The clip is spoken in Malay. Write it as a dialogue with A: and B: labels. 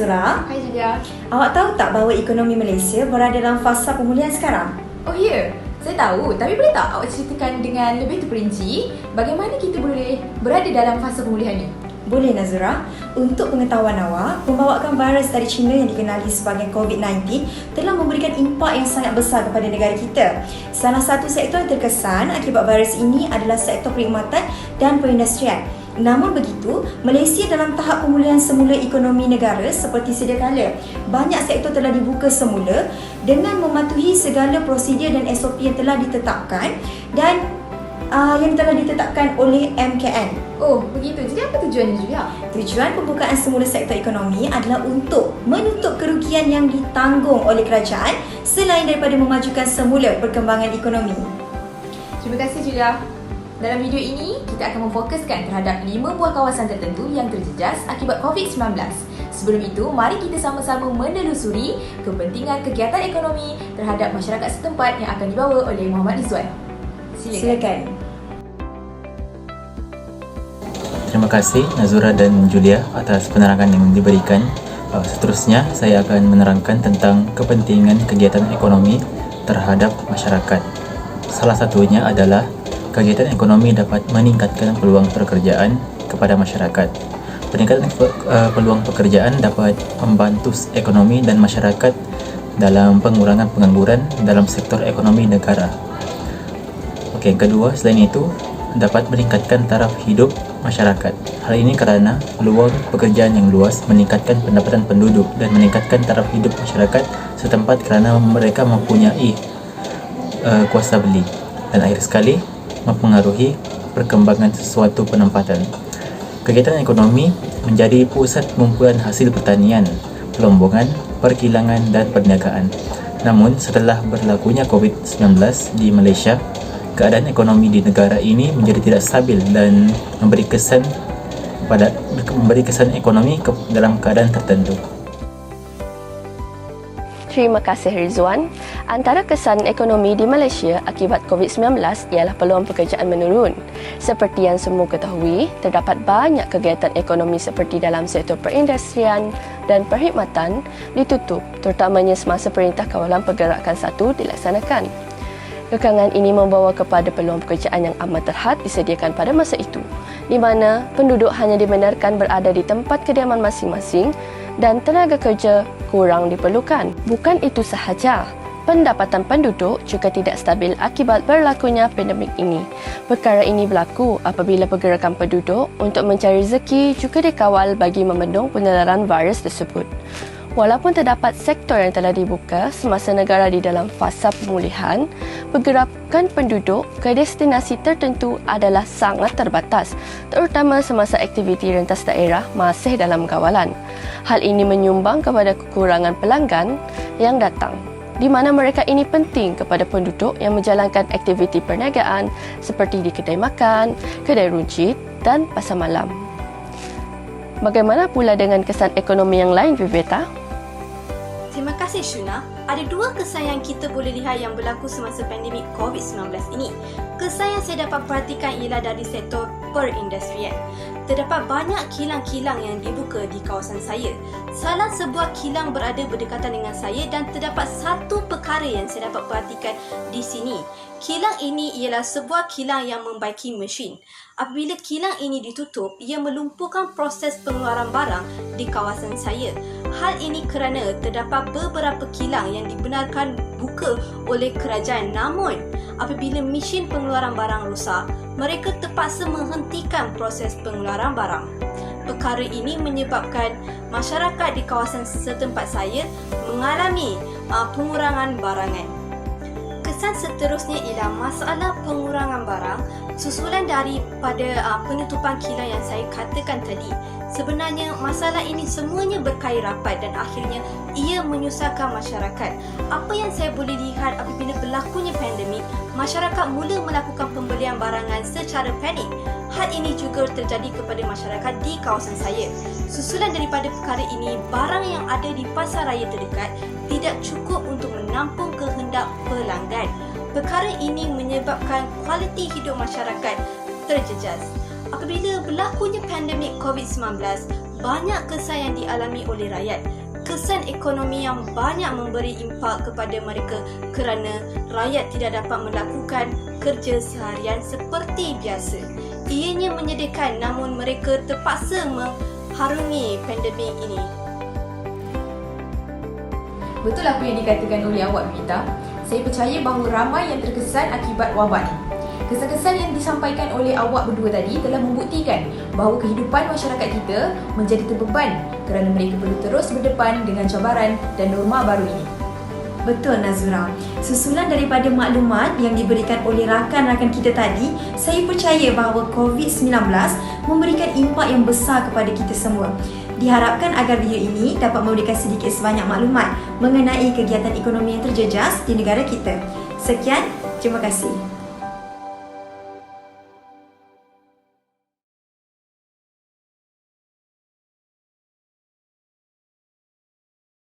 A: Nazura.
B: Hai Julia.
A: Awak tahu tak bahawa ekonomi Malaysia berada dalam fasa pemulihan sekarang?
B: Oh ya, saya tahu. Tapi boleh tak awak ceritakan dengan lebih terperinci bagaimana kita boleh berada dalam fasa pemulihan ni?
A: Boleh Nazura. Untuk pengetahuan awak, pembawaan virus dari China yang dikenali sebagai COVID-19 telah memberikan impak yang sangat besar kepada negara kita. Salah satu sektor yang terkesan akibat virus ini adalah sektor perkhidmatan dan perindustrian. Namun begitu, Malaysia dalam tahap pemulihan semula ekonomi negara seperti sedia kala. Banyak sektor telah dibuka semula dengan mematuhi segala prosedur dan SOP yang telah ditetapkan dan yang telah ditetapkan oleh MKN.
B: Oh, begitu. Jadi apa tujuannya Julia?
A: Tujuan pembukaan semula sektor ekonomi adalah untuk menutup kerugian yang ditanggung oleh kerajaan selain daripada memajukan semula perkembangan ekonomi.
B: Terima kasih Julia. Dalam video ini, kita akan memfokuskan terhadap 5 buah kawasan tertentu yang terjejas akibat COVID-19. Sebelum itu, mari kita sama-sama menelusuri kepentingan kegiatan ekonomi terhadap masyarakat setempat yang akan dibawa oleh Muhammad Rizwan.
A: Silakan.
C: Terima kasih Nazura dan Julia atas penerangan yang diberikan. Seterusnya, saya akan menerangkan tentang kepentingan kegiatan ekonomi terhadap masyarakat. Salah satunya adalah kegiatan ekonomi dapat meningkatkan peluang pekerjaan kepada masyarakat. Peningkatan peluang pekerjaan dapat membantu ekonomi dan masyarakat dalam pengurangan pengangguran dalam sektor ekonomi negara. Yang kedua, selain itu, dapat meningkatkan taraf hidup masyarakat. Hal ini kerana peluang pekerjaan yang luas meningkatkan pendapatan penduduk dan meningkatkan taraf hidup masyarakat setempat kerana mereka mempunyai kuasa beli dan akhir sekali mempengaruhi perkembangan sesuatu penempatan. Kegiatan ekonomi menjadi pusat pengumpulan hasil pertanian, pelombongan, perkilangan dan perniagaan. Namun setelah berlakunya COVID-19 di Malaysia, keadaan ekonomi di negara ini menjadi tidak stabil dan memberi kesan ekonomi dalam keadaan tertentu.
D: Terima kasih Rizwan. Antara kesan ekonomi di Malaysia akibat COVID-19 ialah peluang pekerjaan menurun. Seperti yang semua ketahui, terdapat banyak kegiatan ekonomi seperti dalam sektor perindustrian dan perkhidmatan ditutup, terutamanya semasa Perintah Kawalan Pergerakan 1 dilaksanakan. Kekangan ini membawa kepada peluang pekerjaan yang amat terhad disediakan pada masa itu, di mana penduduk hanya dibenarkan berada di tempat kediaman masing-masing dan tenaga kerja kurang diperlukan. Bukan itu sahaja, pendapatan penduduk juga tidak stabil akibat berlakunya pandemik ini. Perkara ini berlaku apabila pergerakan penduduk untuk mencari rezeki juga dikawal bagi membendung penularan virus tersebut. Walaupun terdapat sektor yang telah dibuka semasa negara di dalam fasa pemulihan, pergerakan penduduk ke destinasi tertentu adalah sangat terbatas, terutama semasa aktiviti rentas daerah masih dalam kawalan. Hal ini menyumbang kepada kekurangan pelanggan yang datang, di mana mereka ini penting kepada penduduk yang menjalankan aktiviti perniagaan seperti di kedai makan, kedai runcit dan pasar malam. Bagaimana pula dengan kesan ekonomi yang lain, Viveta?
E: Terima kasih Shuna. Ada dua kesan yang kita boleh lihat yang berlaku semasa pandemik COVID-19 ini. Kesan yang saya dapat perhatikan ialah dari sektor perindustrian. Terdapat banyak kilang-kilang yang dibuka di kawasan saya. Salah sebuah kilang berada berdekatan dengan saya dan terdapat satu perkara yang saya dapat perhatikan di sini. Kilang ini ialah sebuah kilang yang membaiki mesin. Apabila kilang ini ditutup, ia melumpuhkan proses pengeluaran barang di kawasan saya. Hal ini kerana terdapat beberapa kilang yang dibenarkan buka oleh kerajaan, namun apabila mesin pengeluaran barang rosak, mereka terpaksa menghentikan proses pengeluaran barang. Perkara ini menyebabkan masyarakat di kawasan setempat saya mengalami pengurangan barangan. Kesan seterusnya ialah masalah pengurangan barang susulan daripada penutupan kilang yang saya katakan tadi. Sebenarnya masalah ini semuanya berkait rapat dan akhirnya ia menyusahkan masyarakat. Apa yang saya boleh lihat apabila berlakunya pandemik, masyarakat mula melakukan pembelian barangan secara panik. Hal ini juga terjadi kepada masyarakat di kawasan saya. Susulan daripada perkara ini, barang yang ada di pasar raya terdekat tidak cukup untuk menampung kehendak pelanggan. Perkara ini menyebabkan kualiti hidup masyarakat terjejas. Apabila berlakunya pandemik COVID-19, banyak kesan yang dialami oleh rakyat. Kesan ekonomi yang banyak memberi impak kepada mereka kerana rakyat tidak dapat melakukan kerja seharian seperti biasa. Ianya menyedihkan namun mereka terpaksa mengharungi pandemik ini.
B: Betul apa yang dikatakan oleh awak, Vita. Saya percaya bahawa ramai yang terkesan akibat wabak ini. Kesan-kesan yang disampaikan oleh awak berdua tadi telah membuktikan bahawa kehidupan masyarakat kita menjadi terbeban kerana mereka perlu terus berdepan dengan cabaran dan norma baru ini.
A: Betul Nazura. Susulan daripada maklumat yang diberikan oleh rakan-rakan kita tadi, saya percaya bahawa COVID-19 memberikan impak yang besar kepada kita semua. Diharapkan agar video ini dapat memberikan sedikit sebanyak maklumat mengenai kegiatan ekonomi yang terjejas di negara kita. Sekian, terima kasih.